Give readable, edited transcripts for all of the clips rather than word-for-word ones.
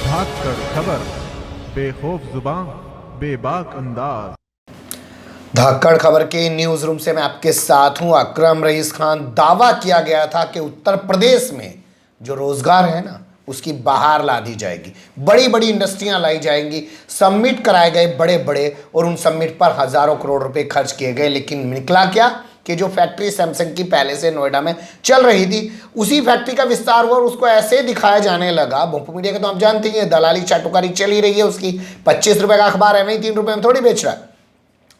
धाकड़ खबर, बेखौफ जुबान, बेबाक अंदाज। धाकड़ खबर के न्यूज रूम से मैं आपके साथ हूं अकरम रईस खान। दावा किया गया था कि उत्तर प्रदेश में जो रोजगार है ना उसकी बहार ला दी जाएगी, बड़ी बड़ी इंडस्ट्रियां लाई जाएंगी, सबमिट कराए गए बड़े बड़े और उन सबमिट पर हजारों करोड़ रुपए खर्च किए गए। लेकिन निकला क्या कि जो फैक्ट्री सैमसंग की पहले से नोएडा में चल रही थी उसी फैक्ट्री का विस्तार हुआ और उसको ऐसे दिखाया जाने लगा। भोंपू मीडिया के तो आप जानते हैं दलाली चाटुकारी चल ही रही है उसकी। 25 रुपए का अखबार है, वही 3 रुपए में थोड़ी बेच रहा है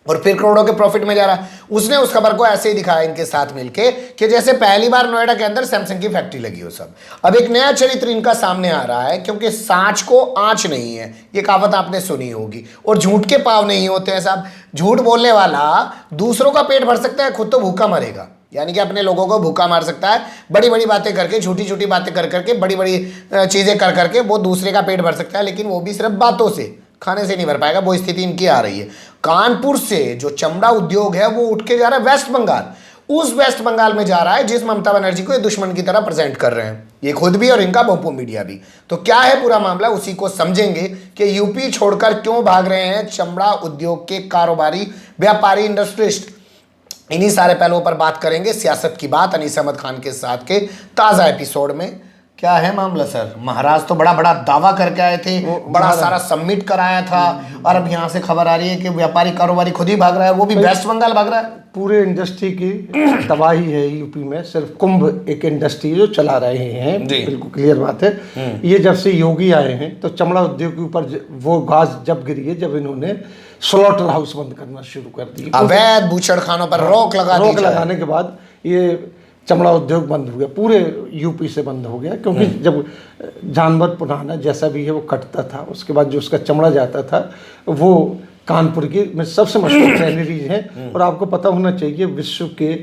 और फिर करोड़ों के प्रॉफिट में जा रहा है। उसने उस खबर को ऐसे ही दिखाया इनके साथ मिलके कि जैसे पहली बार नोएडा के अंदर सैमसंग की फैक्ट्री लगी हो सब। अब एक नया चरित्र इनका सामने आ रहा है, क्योंकि सांच को आंच नहीं है, ये कहावत आपने सुनी होगी। और झूठ के पाव नहीं होते हैं साहब। झूठ बोलने वाला दूसरों का पेट भर सकता है, खुद तो भूखा मरेगा। यानी कि अपने लोगों को भूखा मार सकता है, बड़ी बड़ी बातें करके, छोटी छोटी बातें कर करके, बड़ी बड़ी चीजें कर करके वो दूसरे का पेट भर सकता है, लेकिन वो भी सिर्फ बातों से, खाने से नहीं भर पाएगा। वो स्थिति इनकी आ रही है। कानपुर से जो चमड़ा उद्योग है वो उठ के जा रहा है वेस्ट बंगाल। उस वेस्ट बंगाल में जा रहा है जिस ममता बनर्जी को ये दुश्मन की तरह प्रेजेंट कर रहे हैं, ये खुद भी और इनका भोंपू मीडिया भी। तो क्या है पूरा मामला, उसी को समझेंगे कि यूपी छोड़कर क्यों भाग रहे हैं चमड़ा उद्योग के कारोबारी, व्यापारी, इंडस्ट्रिस्ट। इन्हीं सारे पहलुओं पर बात करेंगे। सियासत की बात अनीस अहमद खान के साथ के ताजा एपिसोड में। क्या है मामला सर? महाराज तो बड़ा बड़ा दावा करके आए थे, बड़ा सारा सबमिट कराया था और अब यहाँ से खबर आ रही है कि व्यापारी कारोबारी खुद ही भाग रहा है, वो भी वेस्ट बंगाल भाग रहा है। पूरे इंडस्ट्री की तबाही है यूपी में। सिर्फ कुंभ एक इंडस्ट्री जो चला रहे हैं, बिल्कुल क्लियर बात है। ये जब से योगी आए हैं तो चमड़ा उद्योग के ऊपर वो गाज जब गिरी है जब इन्होंने स्लॉटर हाउस बंद करना शुरू कर दिए, अवैध बूचड़खानों पर रोक लगाने के बाद ये चमड़ा उद्योग बंद हो गया, पूरे यूपी से बंद हो गया। क्योंकि जब जानवर पुराना जैसा भी है वो कटता था, उसके बाद जो उसका चमड़ा जाता था वो कानपुर की में सबसे मशहूर टैनरीज हैं। और आपको पता होना चाहिए विश्व के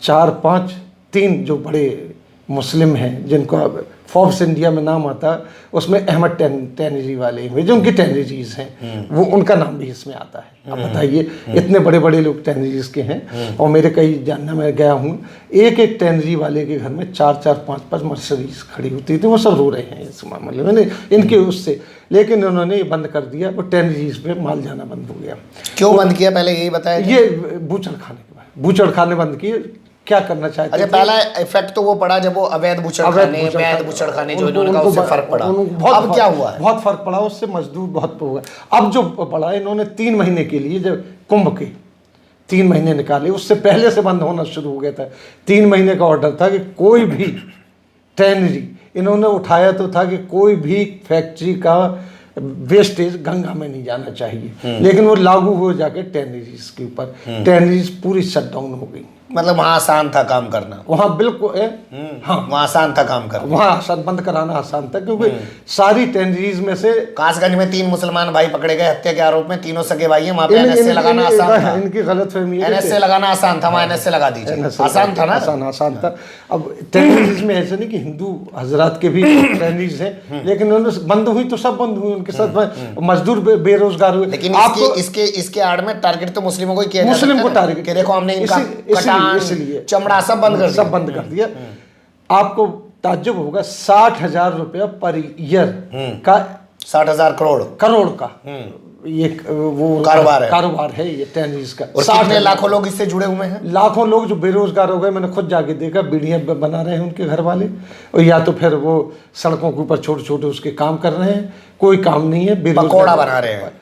4-5-3 जो बड़े मुस्लिम हैं जिनको फोर्ब्स इंडिया में नाम आता है, उसमें अहमद टैनरी वाले हैं जो उनकी टैनरीज हैं, वो उनका नाम भी इसमें आता है। अब बताइए इतने बड़े बड़े लोग टैनरीज के हैं। और मेरे कई जानना मैं गया हूँ, एक एक टैनरी वाले के घर में 4-4, 5-5 मर्सिडीज खड़ी होती थी। वो सब रो रहे हैं इस मामले में इनके उससे, लेकिन उन्होंने ये बंद कर दिया। वो टैनरीज पे माल जाना बंद हो गया। क्यों बंद किया पहले यही बताया? ये बूचड़खाने बंद किए। क्या करना चाहते थे? पहला इफेक्ट तो वो पड़ा जब वो अवैध बुचड़खाने जो उनका उससे फर्क पड़ा। अब क्या हुआ है? बहुत फर्क पड़ा, उससे मजदूर बहुत हुआ। अब जो पड़ा, इन्होंने 3 महीने के लिए जब कुंभ के 3 महीने निकाले, उससे पहले से बंद होना शुरू हो गया था। 3 महीने का ऑर्डर था कि कोई भी टैनरी इन्होंने उठाया तो था कि कोई भी फैक्ट्री का वेस्टेज गंगा में नहीं जाना चाहिए, लेकिन वो लागू हो जाके टैनरीज के ऊपर। टैनरीज पूरी शटडाउन हो गई। मतलब वहाँ आसान था काम करना? वहाँ बिल्कुल हाँ, वहाँ आसान था काम करना। वहाँ आसान, बंद कराना आसान था, क्योंकि सारी टैनरीज में से कासगंज में 3 मुसलमान भाई पकड़े गए हत्या के आरोप में, तीनों सगे भाई हैं। वहाँ पे एनएसए लगाना आसान था। इनकी गलतफहमी है, एनएसए लगाना आसान था, वहाँ एनएसए लगा दीजिए, आसान था ना? आसान था। अब टैनरीज में ऐसे नहीं कि हिंदू हजरात के भी टैनरीज हैं, लेकिन उन्होंने बंद हुई तो सब बंद हुई, उनके साथ मजदूर बेरोजगार हुए। लेकिन इसके आड़ में टारगेट तो मुस्लिमों को ही किया, मुस्लिम को टारगेट। देखो हमने इनका इसलिए चमड़ा सब बंद कर दिया। आपको ताज्जुब होगा, 60,000 रुपया पर ईयर का, 60,000 करोड़ का ये वो कारोबार है ये टैनरीज का। और 60 लाखों लोग इससे जुड़े हुए हैं। लाखों लोग जो बेरोजगार हो गए, मैंने खुद जाके देखा। बीड़ियाँ बना रहे हैं उनके घर वाले, और या तो फिर वो सड़कों के ऊपर छोटे छोटे उसके काम कर रहे हैं, कोई काम नहीं है। पकौड़ा बना रहे हैं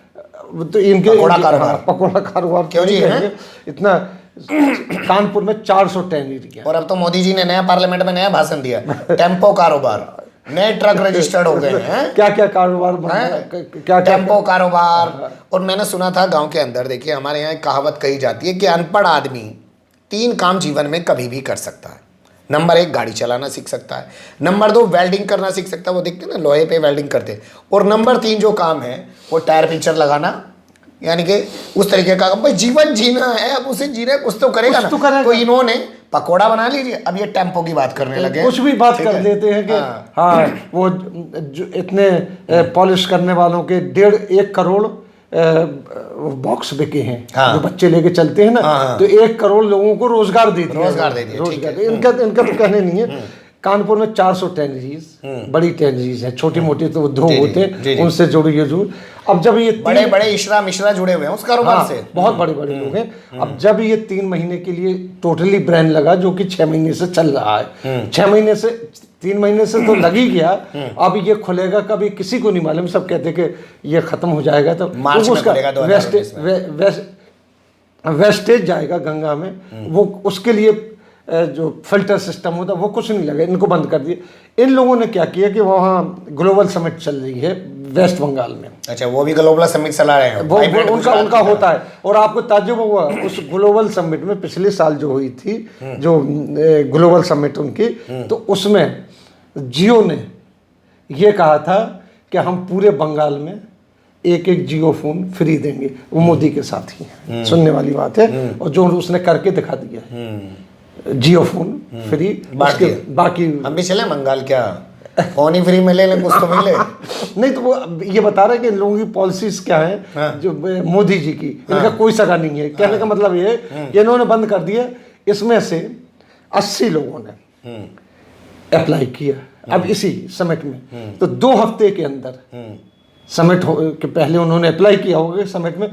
तो इनके पकौड़ा कारोबार क्यों जी है? इतना कानपुर में 400 टैनरी। और अब तो मोदी जी ने नया पार्लियामेंट में नया भाषण दिया, टेम्पो कारोबार, नए ट्रक रजिस्टर्ड हो गए हैं। क्या क्या कारोबार, क्या टेम्पो कारोबार। और मैंने सुना था गांव के अंदर, देखिए हमारे यहाँ एक कहावत कही जाती है कि अनपढ़ आदमी 3 काम जीवन में कभी भी कर सकता है। नंबर 1 गाड़ी चलाना सीख सकता है, नंबर 2 वेल्डिंग करना सीख सकता है, वो देखते ना लोहे पे वेल्डिंग करते, और नंबर 3 जो काम है वो टायर पंचर लगाना, यानी कि उस तरीके का भाई जीवन जीना है। अब उसे जीना कुछ तो करेगा ना। तो इन्होंने पकोड़ा बना लीजिए, अब ये टेम्पो की बात करने लगे, कुछ भी बात कर लेते हैं कि हाँ वो जो इतने पॉलिश करने वालों के 1.5 करोड़ बॉक्स बिके हैं, जो बच्चे लेके चलते हैं ना, तो 1 करोड़ लोगों को रोजगार दे दिया। रोजगार दे दिया। इनका तो कहने नहीं है। कानपुर में 400 टैनरीज, बड़ी टैनरीज है, छोटी मोटी तो उद्योग होते हैं, उनसे जुड़ी है जुड़। अब जब ये बड़े बड़े इशरा मिश्रा जुड़े हुए हैं उस कारोबार से, बहुत बड़े बड़े लोग हैं। अब जब ये 3 महीने के लिए टोटली ब्रांड लगा, जो कि 6 महीने से चल रहा है, 6 महीने से 3 महीने से तो लग ही गया, अब ये खुलेगा कभी किसी को नहीं मालूम। सब कहते कि ये खत्म हो जाएगा तो मार्च में खुलेगा 2019 में। वेस्टेज जाएगा गंगा में, वो उसके लिए जो फिल्टर सिस्टम होता है वो कुछ नहीं लगा, इनको बंद कर दिया। इन लोगों ने क्या किया कि वहाँ ग्लोबल समिट चल रही है वेस्ट बंगाल में। अच्छा, वो भी ग्लोबल समिट चला रहे हैं, वो उनका होता है। और आपको ताज्जुब हुआ, उस ग्लोबल समिट में पिछले साल जो हुई थी, जो ग्लोबल समिट उनकी, तो उसमें जियो ने ये कहा था कि हम पूरे बंगाल में एक जियो फोन फ्री देंगे। वो मोदी के साथ ही है, सुनने वाली बात है, और जो उसने करके दिखा दिया है, जियो फोन फ्री। बाकी हम भी चले बंगाल, क्या फोन ही फ्री मिले, कुछ तो मिले। नहीं तो वो ये बता रहे कि इन लोगों की पॉलिसीज क्या है। हाँ। जो मोदी जी की, इनका कोई सगा नहीं है। कहने का मतलब ये है कि इन्होंने बंद कर दिया। इसमें से 80 लोगों ने अप्लाई किया अब इसी समिट में। तो 2 हफ्ते के अंदर समिट के पहले उन्होंने अप्लाई किया होगा समिट में,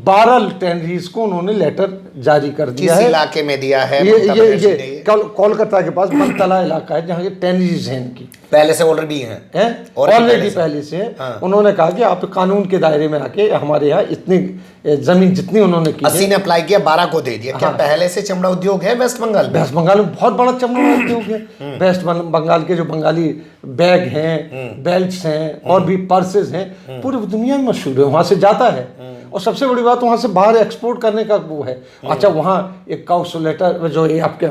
12 टैनरीज को उन्होंने लेटर जारी कर दिया है। किस इलाके में दिया है? ये कोलकाता के पास बनतला इलाका है, जहाँ के टैनरीज हैं इनकी, पहले से ऑर्डर भी हैं ऑलरेडी पहले से। हाँ। उन्होंने कहा कि आप कानून के दायरे में आके हमारे यहाँ इतनी जमीन जितनी उन्होंने की, 80 ने अप्लाई किया, 12 को दे दिया। क्या पहले से चमड़ा उद्योग है वेस्ट बंगाल में? वेस्ट बंगाल में बहुत बड़ा चमड़ा उद्योग है। वेस्ट बंगाल के जो बंगाली बैग हैं, बेल्ट्स हैं, और भी पर्सेज हैं, पूरी दुनिया में मशहूर है, वहाँ से जाता है। और सबसे बड़ी बात, वहाँ से बाहर एक्सपोर्ट करने का वो है। अच्छा, वहाँ एक काउसुलेटर जो ये आपके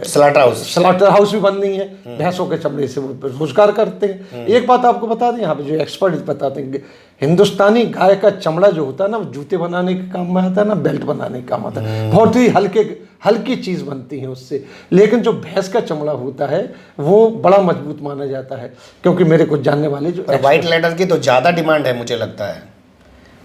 स्लाटर हाउस भी बन नहीं है, भैंसों के चमड़े से वो रोजगार करते हैं। एक बात आपको बता दें, यहाँ पे जो एक्सपर्ट बताते हैं, हिंदुस्तानी गाय का चमड़ा जो होता है ना, जूते बनाने के काम में आता है ना, बेल्ट बनाने का काम आता है, बहुत ही हल्की चीज़ बनती है उससे। लेकिन जो भैंस का चमड़ा होता है वो बड़ा मजबूत माना जाता है, क्योंकि मेरे कुछ जानने वाले जो व्हाइट लेदर की तो ज़्यादा डिमांड है, मुझे लगता है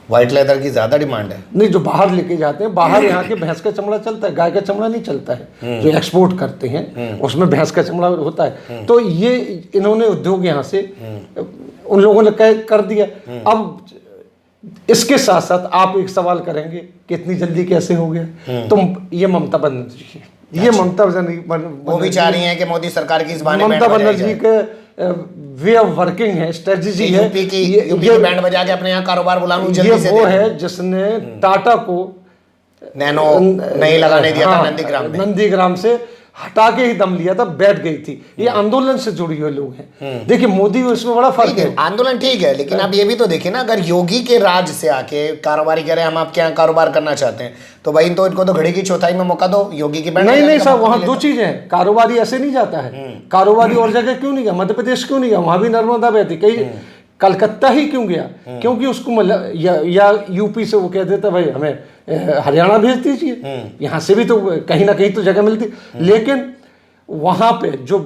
व्हाइट लेदर की ज़्यादा डिमांड है। नहीं, जो बाहर लेके जाते हैं, बाहर यहाँ के भैंस का चमड़ा चलता है, गाय का चमड़ा नहीं चलता है। जो एक्सपोर्ट करते हैं उसमें भैंस का चमड़ा होता है। तो ये इन्होंने उद्योग यहाँ से उन लोगों ने कर दिया। अब इसके साथ साथ आप एक सवाल करेंगे कि इतनी जल्दी कैसे हो गया, तो ये ममता बनर्जी, ये ममता बनर्जी वो भी चाह रही हैं कि मोदी सरकार की इस बहाने ममता बनर्जी के वे ऑफ वर्किंग है, स्ट्रेटजी है, यूपी की बैंड बजा के अपने यहाँ कारोबार बुलाऊं जल्दी से। ये वो है जिसने टाटा को नैनो नहीं लगाने दिया था नंदीग्राम से हटा के ही दम लिया था, बैठ गई थी। ये आंदोलन से जुड़ी हुए लोग हैं। देखिए, मोदी इसमें बड़ा फर्क है। आंदोलन ठीक है, लेकिन आप ये भी तो देखिए ना, अगर योगी के राज से आके कारोबारी कह रहे हैं हम आपके यहाँ कारोबार करना चाहते हैं, तो भाई तो इनको तो घड़ी की चौथाई में मौका दो। योगी की बैंड नहीं साहब, वहाँ 2 चीजें हैं। कारोबारी ऐसे नहीं जाता है, कारोबारी और जगह क्यों नहीं गया, मध्य प्रदेश क्यों नहीं गया, वहाँ भी नर्मदा बहती, कहीं कलकत्ता ही क्यों गया, क्योंकि उसको या यूपी से वो कह देता भाई हमें हरियाणा भेज दीजिए, यहाँ से भी तो कहीं ना कहीं तो जगह मिलती। लेकिन वहाँ पे जो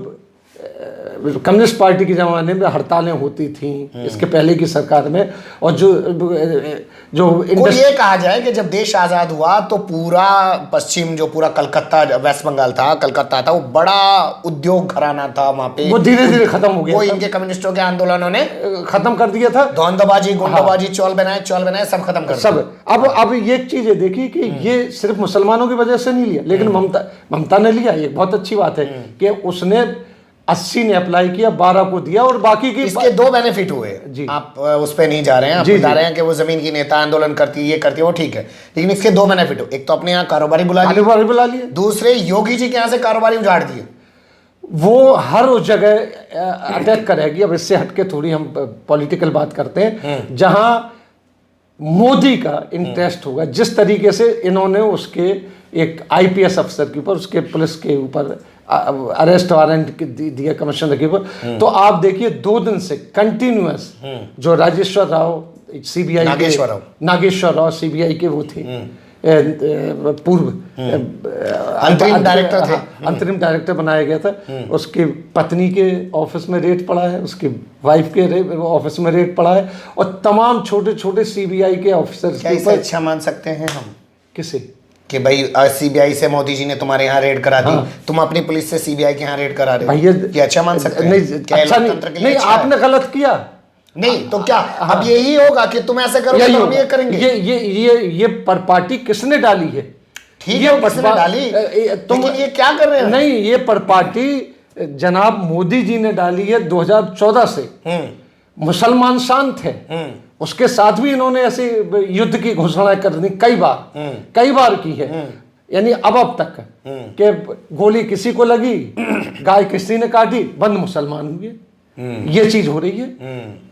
कम्युनिस्ट पार्टी के ज़माने में हड़तालें होती थी, इसके पहले की सरकार में, और जो ये कहा जाए कि जब देश आज़ाद हुआ तो पूरा पश्चिम, जो पूरा कलकत्ता, वेस्ट बंगाल था, कलकत्ता था, वो बड़ा उद्योग घराना था वहाँ पे, वो धीरे धीरे खत्म हो गया। वो इनके कम्युनिस्टों के आंदोलनों ने खत्म कर दिया था। धौंधबाजी, गुंडाबाजी, चौल बनाए सब खत्म कर सब। अब ये चीज़ है, देखिए कि ये सिर्फ मुसलमानों की वजह से नहीं लिया, लेकिन ममता ने लिया। ये बहुत अच्छी बात है कि उसने 80 ने अप्लाई किया, 12 को दिया, और बाकी की इसके 2 बेनिफिट हुए जी। आप उस पर नहीं जा रहे हैं, आप बता रहे हैं कि वो जमीन की नेता आंदोलन करती है, ये करती है, वो ठीक है, लेकिन इसके 2 बेनिफिट हुए। एक तो अपने यहाँ कारोबारी बुला लिए, दूसरे योगी जी के यहाँ से कारोबारी उजाड़ दिए। वो हर उस जगह अटैक करेगी। अब इससे हटके थोड़ी हम पॉलिटिकल बात करते हैं, जहां मोदी का इंटरेस्ट होगा। जिस तरीके से इन्होंने उसके एक IPS अफसर के ऊपर, उसके पुलिस के ऊपर अरेस्ट वारंट दिया कमिश्नर के ऊपर, तो आप देखिए 2 दिन से कंटिन्यूअस जो राजेश्वर राव CBI नागेश्वर राव CBI के वो थे, पूर्व अंतरिम डायरेक्टर बनाया गया था, उसकी पत्नी के ऑफिस में रेड पड़ा है, उसकी वाइफ के ऑफिस में रेड पड़ा है, और तमाम छोटे छोटे CBI के ऑफिसर्स के ऊपर। अच्छा मान सकते हैं हम किसे? कि भाई सीबीआई से मोदी जी ने तुम्हारे यहाँ रेड करा दी, तुम अपनी पुलिस से सीबीआई के यहाँ रेड करा रहे हो, ये अच्छा मान सकते हैं? नहीं, क्या अच्छा लोकतंत्र के लिए नहीं, अच्छा है? आपने गलत किया। नहीं तो क्या अब यही होगा कि तुम ऐसे करोगे तो हम ये करेंगे? ये पर पार्टी किसने डाली है? ठीक है, किसने डाली, तुम लेकिन ये क्या कर रहे हैं? नहीं, ये पर पार्टी जनाब मोदी जी ने डाली है 2014 से। मुसलमान शांत है, उसके साथ भी इन्होंने ऐसे युद्ध की घोषणा कर दी कई बार की है। यानी अब तक कि गोली किसी को लगी, गाय किसी ने काटी, बंद मुसलमान हुए, ये चीज हो रही है।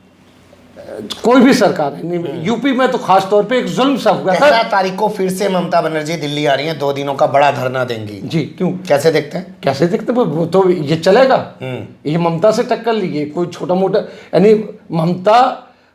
कोई भी सरकार है नहीं, यूपी में तो खास तौर पे एक जुल्म सा हुआ था। 13 तारीख को फिर से ममता बनर्जी दिल्ली आ रही हैं, 2 दिनों का बड़ा धरना देंगी जी। क्यों, कैसे देखते हैं? कैसे देखते हैं? वो तो ये चलेगा, ये ममता से टक्कर ली, कोई छोटा मोटा, यानी ममता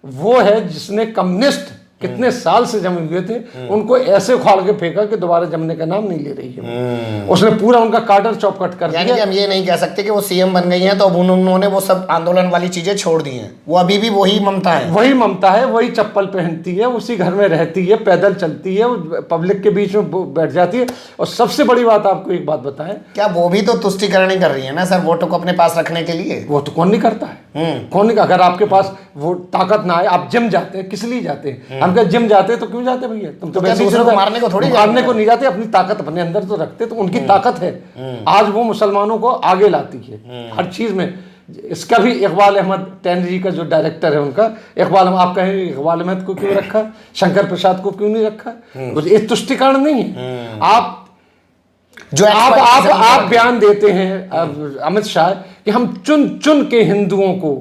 वो है जिसने कम्युनिस्ट कितने साल से जमे हुए थे उनको ऐसे उखाड़ के फेंका कि दोबारा जमने का नाम नहीं ले रही है। उसने पूरा उनका काटर चौपकट कर दिया। यानी कि हम ये नहीं कह सकते कि वो सीएम बन गई हैं तो अब उन्होंने वो सब आंदोलन वाली चीजें छोड़ दी हैं, वो अभी भी वही ममता है। वही ममता है, वही चप्पल पहनती है, उसी घर में रहती है, पैदल चलती है, पब्लिक के बीच में बैठ जाती है। और सबसे बड़ी बात, आपको एक बात बताएं, क्या वो भी तो तुष्टिकरण ही कर रही है ना सर, वोटों को अपने पास रखने के लिए? वो तो कौन नहीं करता है, कौन नहीं। अगर आपके पास वो ताकत ना है, आप जिम जाते हैं, किस लिए जाते हैं? हम क्या जिम जाते हैं तो क्यों जाते भैया? तुम तो वैसे दूसरे को मारने को थोड़ी मारने को नहीं जाते, अपनी ताकत अपने अंदर तो रखते, तो उनकी ताकत है। आज वो मुसलमानों को आगे लाती है हर चीज में। इसका भी इकबाल अहमद टैनरी का जो डायरेक्टर है उनका, इकबाल, आप कहें इकबाल अहमद को क्यों रखा, शंकर प्रसाद को क्यों नहीं रखा? ये तुष्टिकरण नहीं है। आप जो आप बयान देते हैं अमित शाह कि हम चुन चुन के हिंदुओं को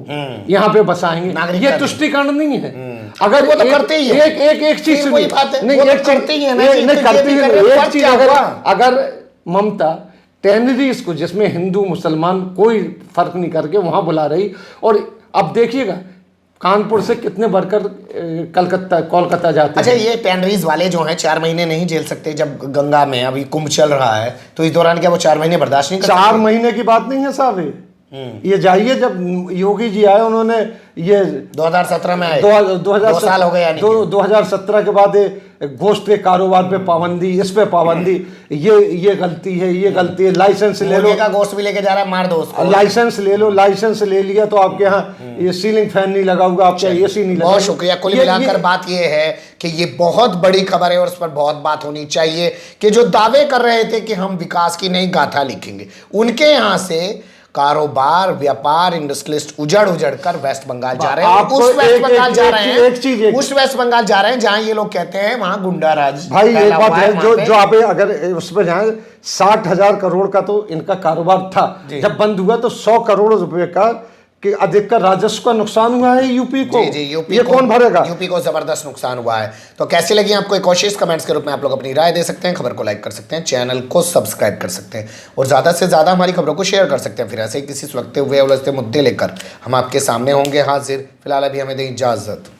यहाँ पे बसाएंगे, ये तुष्टिकरण नहीं है। अगर वो तो करते ही है। एक चीज कोई बात है, नहीं, वो तो एक करते ही है ना, नहीं करती है। एक चीज, अगर अगर ममता टेनरीज को, जिसमें हिंदू मुसलमान कोई फर्क नहीं करके वहां बुला रही, और अब देखिएगा कानपुर से कितने वर्कर कोलकाता जाते हैं। अच्छा, ये टेनरीज वाले जो हैं 4 महीने नहीं झेल सकते? जब गंगा में अभी कुंभ चल रहा है तो इस दौरान क्या वो 4 महीने बर्दाश्त नहीं कर सकते? 4 महीने की बात नहीं है साहब, ये जाइए, जब योगी जी आए उन्होंने ये 2017 में आए, 2 साल हो गए, यानी 2017 के बाद गोश्त के कारोबार पे पाबंदी, इस पे पाबंदी, ये गलती है, ये गलती है। लाइसेंस ले लो, का गोश्त भी लेके जा रहा है, मार दो उसको। लाइसेंस ले लो, लाइसेंस ले लिया तो आपके यहाँ ये सीलिंग फैन नहीं लगा होगा, आपके यहाँ एसी नहीं लगा। बहुत शुक्रिया। कुल मिलाकर बात ये है कि ये बहुत बड़ी खबर है और उस पर बहुत बात होनी चाहिए कि जो दावे कर रहे थे कि हम विकास की नई गाथा लिखेंगे, उनके यहाँ से कारोबार, व्यापार, इंडस्ट्रियलिस्ट उजड़ कर वेस्ट बंगाल जा रहे हैं। उस वेस्ट बंगाल जा रहे हैं, उस वेस्ट बंगाल जा रहे हैं जहां ये लोग कहते हैं वहां गुंडा राज। भाई एक बात है, जो आप अगर उसमें जाए, 60,000 करोड़ का तो इनका कारोबार था, जब बंद हुआ तो 100 करोड़ रुपए का कि अधिकतर राजस्व का नुकसान हुआ है यूपी को। जी, यूपी ये कौन भरेगा? यूपी को जबरदस्त नुकसान हुआ है। तो कैसी लगी आपको एक कोशिश? कमेंट्स के रूप में आप लोग अपनी राय दे सकते हैं, खबर को लाइक कर सकते हैं, चैनल को सब्सक्राइब कर सकते हैं और ज़्यादा से ज़्यादा हमारी खबरों को शेयर कर सकते हैं। फिर ऐसे ही किसी सुलगते हुए उलझते मुद्दे लेकर हम आपके सामने होंगे हाजिर। फिलहाल अभी हमें दें इजाज़त।